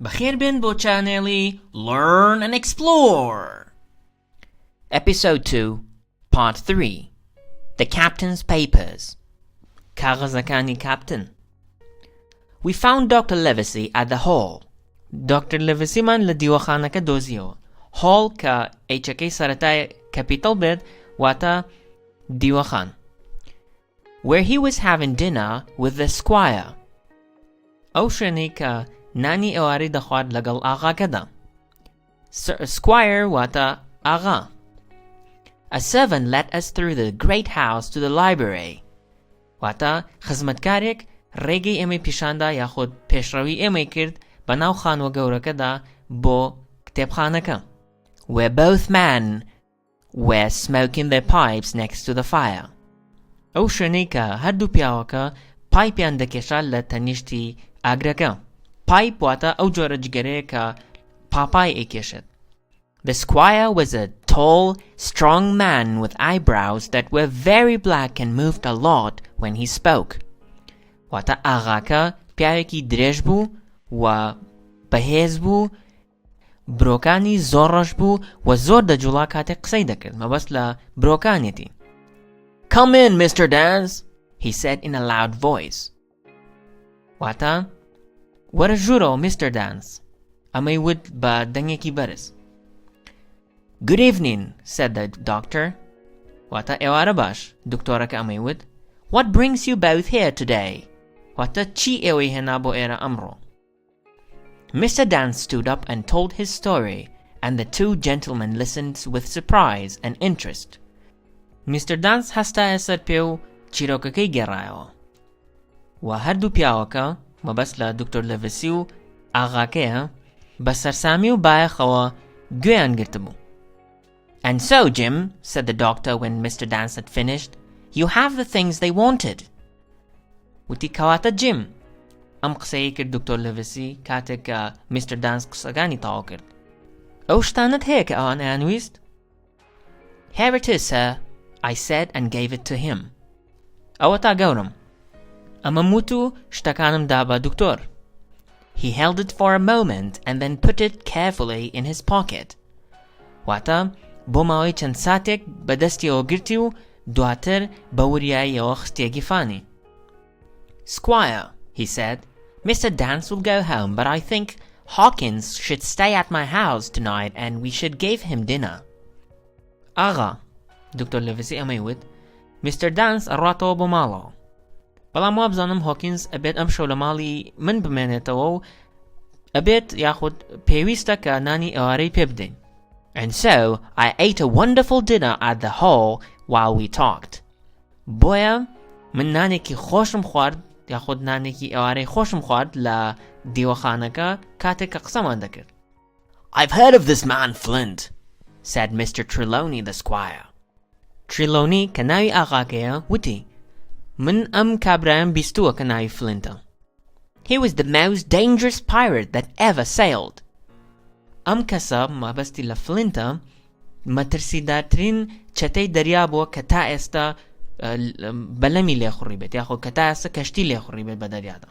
بخير بو channel Learn and Explore. Episode 2, Part 3. The Captain's Papers. Kagazakani Captain. We found Dr. Livesey at the hall. Dr. Livesey man ladiwakhana ka dozio. Hall ka HK saratay capital bed wata diwakhan, where he was having dinner with the squire. Oshani ka nani awari dakhwad lagal aga kada. Squire wata aga. A servant led us through the great house to the library. Wata khizmatkarik regi emi pishanda yakhud peshrawi emi kird banaw khan wa gawra kada bo ktebkhanaka, where both men were smoking their pipes next to the fire. Oshanika haddu piyawaka pipe yandakesha la tanishti agraka. Pipe wata awjora jigare ka papai ekeshet. The squire was a tall, strong man with eyebrows that were very black and moved a lot when he spoke. Wata agaka pyayaki drejbu wa bahezbu brokani zorashbu wa zorda julakate qsaydakir mabasla brokaniti. "Come in, Mr. Dance," he said in a loud voice. Wata warajuro Mr. Dance. Amaywid ba danyaki baris. "Good evening," said the doctor. Wata ewarabash, doktora ka amaywid. "What brings you both here today?" Wata chi ewi henabo era amro. Mr. Dance stood up and told his story, and the two gentlemen listened with surprise and interest. Mr. Dance hasta esar peo chiroka kay gerayo. Wa haddu piawaka mabasla Dr. Livesey aga kaya basar samiu baya khawa guyan girtabu. "And so, Jim," said the doctor when Mr. Dance had finished, "you have the things they wanted." Wuti kawata Jim. Am qsayikir Dr. Livesey katek Mr. Dance qsagani taokir. "Oshtanat heka an anwist?" "Here it is, sir," I said and gave it to him. "Awata gauram." "Amamutu shtakanam daba doctor." He held it for a moment and then put it carefully in his pocket. Wata bomawi chansatek badasti ogirtiu duater bawriyai okhstiagifani. "Squire," he said, "Mr. Dance will go home, but I think Hawkins should stay at my house tonight and we should give him dinner." "Aga," Dr. Livesey amaywid, "Mr. Dance arrato bomalo. Bala mabzanam Hawkins a bit amsholamali min b'menetawo a bit yakhud pewista ka nani awari pibdin. And so I ate a wonderful dinner at the hall while we talked. Boya min nani ki khoshum khward yakhud nani ki awari khoshum khward la diwakhanaka kate kaqsamandakir." "I've heard of this man Flint," said Mr. Trelawney the squire. Trelawney kanawi agakaya witi. Min kabram bistua kanawi Flinta. "He was the most dangerous pirate that ever sailed." Kasab mabasti la Flinta matersidatrin chatay daryabo kata esta balami le khuribet yakho kata esta kashti le khuribet badaryada.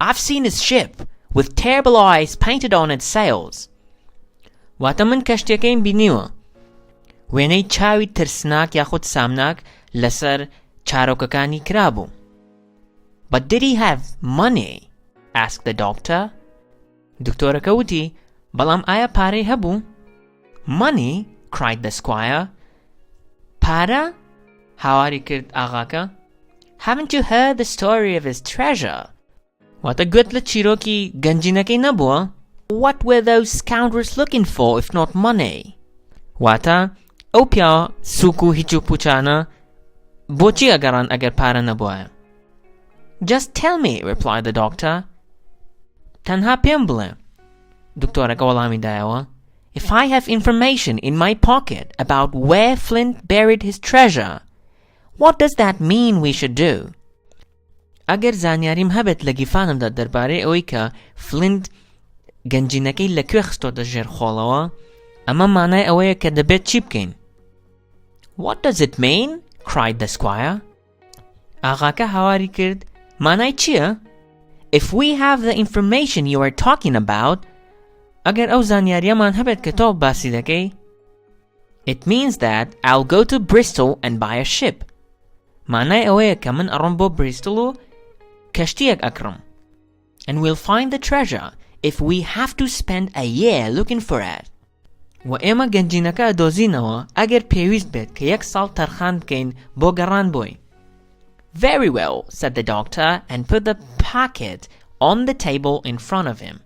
"I've seen his ship with terrible eyes painted on its sails." Wataman kashtiyakain biniwa. Wenay chawi tersnak yakhut samnak lasar charokakani krabu. "But did he have money?" asked the doctor. Doktora kauti balam aya pare habu. "Money?" cried the squire. "Para?" Hawari kirt agaka. "Haven't you heard the story of his treasure?" "Wata gutla chiroki ganjinake nabua." "What were those scoundrels looking for if not money?" "Wata opya suku hichupuchana bochi agaran agar para nabua." "Just tell me," replied the doctor. "Tanha pemble." Doktora Kawalami Dayawa, "If I have information in my pocket about where Flint buried his treasure, what does that mean we should do?" "Agar zanyarim habet lagifanam da darbare oika Flint ganjinaki lakwexto da jer kholawa, ama manay awaya kadabet chipkin." "What does it mean?" cried the squire. Agaka hawari kird, "Manay chia? If we have the information you are talking about, ئەگەر ئەو زانیاریەمان هەبێت کە تۆ باسی دەکەی. It means that I'll go to Bristol and buy a ship. مانای ئەوەیە کە من ئەڕۆم بۆ بریستڵ و کەشتیەک ئەکڕم. And we'll find the treasure if we have to spend a year looking for it. و ئێمە گەنجینەکە دۆزینەوە ئەگەر پێویست بێت کە 1 ساڵ تەرخان بکەین بۆ گەڕان بۆی. Very well, said the doctor and put the packet on the table in front of him.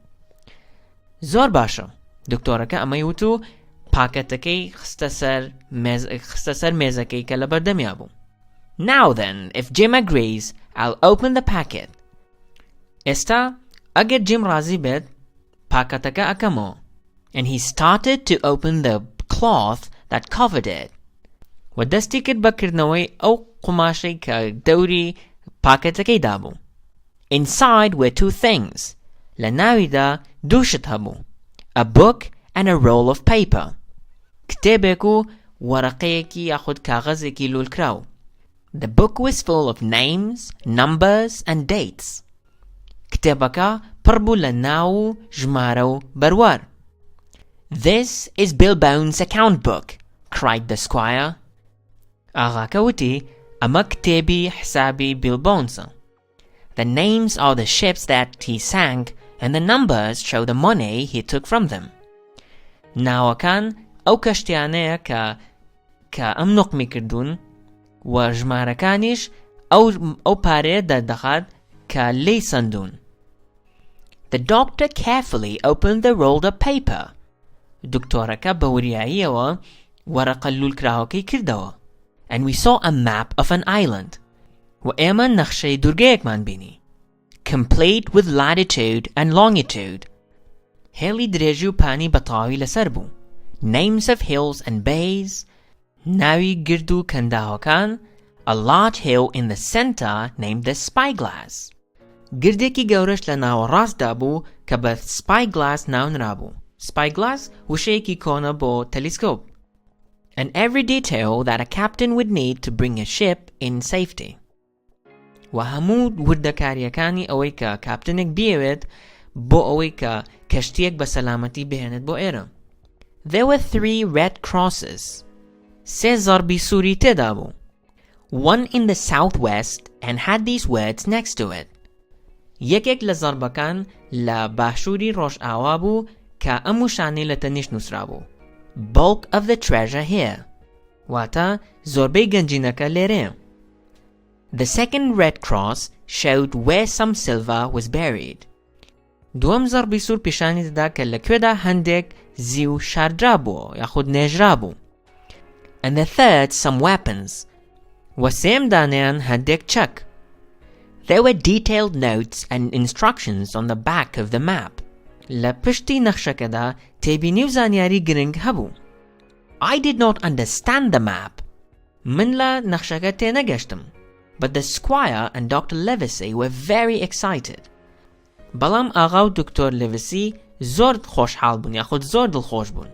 زۆر باشە. دکتۆرەکە ئەمەی وت و پاکەتەکەی خستە سەر مێزەکەی کە لە بەردەمیا بوو. Now then, if Jim agrees, I'll open the packet. ئێستا ئەگەر جیم ڕازی بێت پاکەتەکە ئەکەمەوە. And he started to open the cloth that covered it. و دەستی کرد بەکردنەوەی ئەو قوماشەی کە دەوری پاکەتەکەی دابوو. Inside were 2 things. لە ناویدا دووشت هەبوو. A book and a roll of paper. کتێبێک و وەرەقەیەکی یاخود کاغەزێکی لولکراو. The book was full of names, numbers and dates. کتێبەکە پڕ بوو لە ناو و ژمارە و بەروار. This is Bill Bones' account book, cried the squire. ئاغاکە وتی ئەمە کتێبی حسابی بیل بۆنسە. The names are the ships that he sank and the numbers show the money he took from them. ناوەکان ئەو کەشتیانەیە کە ئەم نوقمی کردوون و ژمارەکانیش ئەو پارەیە دەردەخات کە لێی سندون. The doctor carefully opened the rolled up paper. دکتۆرەکە بە وریاییەوە وەرەقە لولکراوەکەی کردەوە. And we saw a map of an island. و ئێمە نەخشەی دورگەیەکمان بینی. Complete with latitude and longitude. هێڵی درێژی و پانی بەتەواوی لەسەر بوو. Names of hills and bays. ناوی گرد و کەنداوەکان. A large hill in the center named the Spyglass. گردێکی گەورەش لە ناوەڕاستدا بوو کە بە Spyglass ناونرابوو. Spyglass وشەیەکی کۆنە بۆ تەلیسکۆپ. And every detail that a captain would need to bring a ship in safety. و هەموو وردەکاریەکانی ئەوەی کە کاپتنێک بیەوێت بۆ ئەوەی کە کەشتیەک بە سەلامەتی بهێنێت بۆ ئێرە. There were 3 red crosses. 3 زەربی سووری تێدا بوو. One in the southwest and had these words next to it. یەکێک لە زەربەکان لە باشووری ڕۆژئاوا بوو کە ئەم وشانەی لە تەنیشت نووسرا بوو. Bulk of the treasure here. واتە زۆربەی گەنجینەکە لێرەیە. The second red cross showed where some silver was buried. دووەم زەربی سوور پیشانی دەدا کە لەکوێدا هەندێک زی و شاردرا بووە یاخود نێژرا بوو. And the third some weapons. و سێم دانیان هەندێک چەک. There were detailed notes and instructions on the back of the map. لە پشتی نەخشەکەدا تێبینی و زانیاری گرنگ هەبوو. I did not understand the map. من لە نەخشەکە تێنەگەشتم. But the squire and Dr. Livesey were very excited. بەڵام ئاغا و دکتۆر لیڤسی زۆر خۆشحاڵ بوون یاخود زۆر دڵخۆش بوون.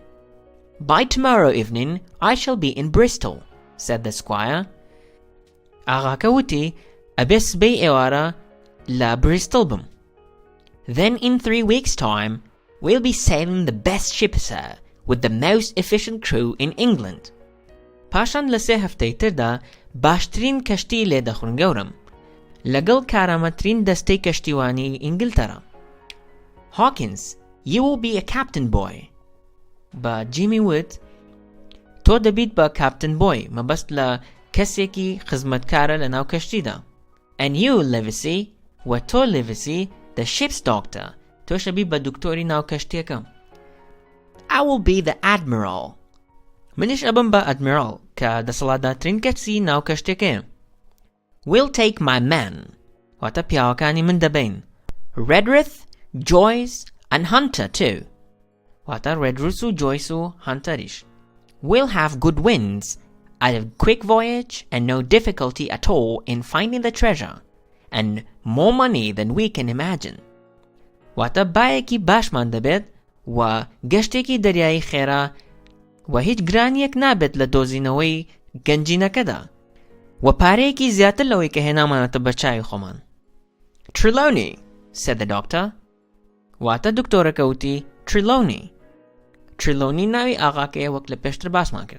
By tomorrow evening I shall be in Bristol, said the squire. ئاغاکە وتی ئەبێ سبەی ئێوارە لە بریستڵ بم. Then in 3 weeks' time we'll be sailing the best ship, sir, with the most efficient crew in England. پاشان لە 3 هەفتەی تردا باشترین کەشتی لێدەخۆن گەورم لەگەڵ کارامەترین دەستەی کەشتیوانی ئینگلتەرا. Hawkins, you will be a captain boy. بە جیمی وت تۆ دەبیت بە کاپتن بۆی مەبەست لە کەسێکی خزمەتکارە لە ناو کەشتیدا. And you, Livesey, و تۆ Livesey, the ship's doctor, تۆ شەبی بە دکتۆری ناو کەشتیەکە. I will be the admiral. منیش ئەبم بە ئەدمیرال کە دەسەڵاتدارترین کەسی ناو کەشتێکەیە. We'll take my men. واتە پیاوەکانی من دەبین. Redruth, Joyce and Hunter too. واتە Redruth و Joyce و Hunterish. We'll have good winds, a quick voyage and no difficulty at all in finding the treasure, and more money than we can imagine. واتە باەکی باشمان دەبێت و گەشتێکی دەریایی خێرا و هیچ گرانیەک نابێت لە دۆزینەوەی گەنجینەکەدا و پارەیەکی زیاتر لەوەی کە هێنامانەتە بە چاوی خۆمان. Trelawney, said the doctor. واتە دکتۆرەکە وتی Trelawney. Trelawney nawi Agake wak lepeshtre basmaker.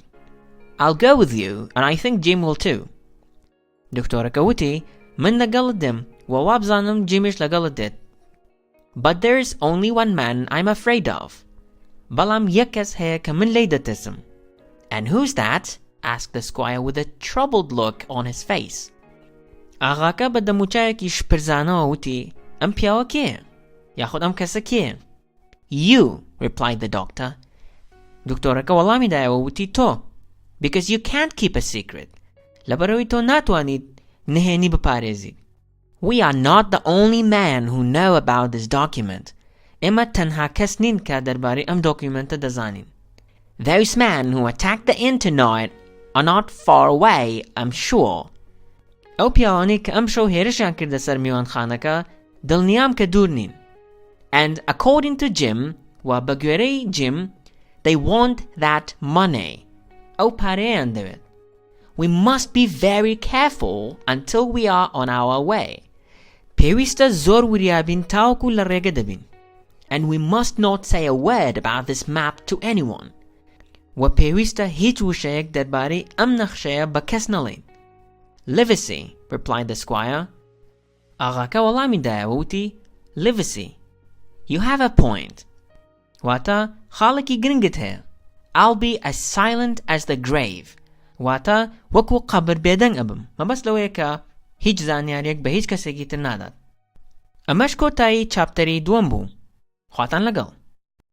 I'll go with you, and I think Jim will too. Doktora Kawuti, min lagaladim, wawabzanam Jimish lagaladet. But there's only one man I'm afraid of. Balam yakas he kamin leidatism. And who's that? Asked the squire with a troubled look on his face. Agaka badamuchaya ki shpirzano uti, am piawa ke? Yahud am kasa ke? You, replied the doctor. Doktora Kawalami dayawa uti to. Because you can't keep a secret. Labaroito natwanit neheni baparezi. We are not the only men who know about this document. Emma tanha kasnin ka darbari am documenta dazanin. Those men who attacked the inn tonight are not far away, I'm sure. Opiaonik am sho herishankir da sarmiwan khanaka dalniam ka durnin. And according to Jim, wa bagwere Jim, they want that money. We must be very careful until we are on our way. Pewista zor wiriabin tauku la regadabin. And we must not say a word about this map to anyone. Wa pewista hitwushayek darbari amnakhshaya bakesnalin. Livesey, replied the squire. Agaka walamida wuti, Livesey. You have a point. Wata khalaki gringithe. I'll be as silent as the grave. Wata wakwu qabr bedang abam. Mabas laweka hijzan yarek bahij kasegi nadat. Amashko tai chapteri duambu. Khwatan lagal.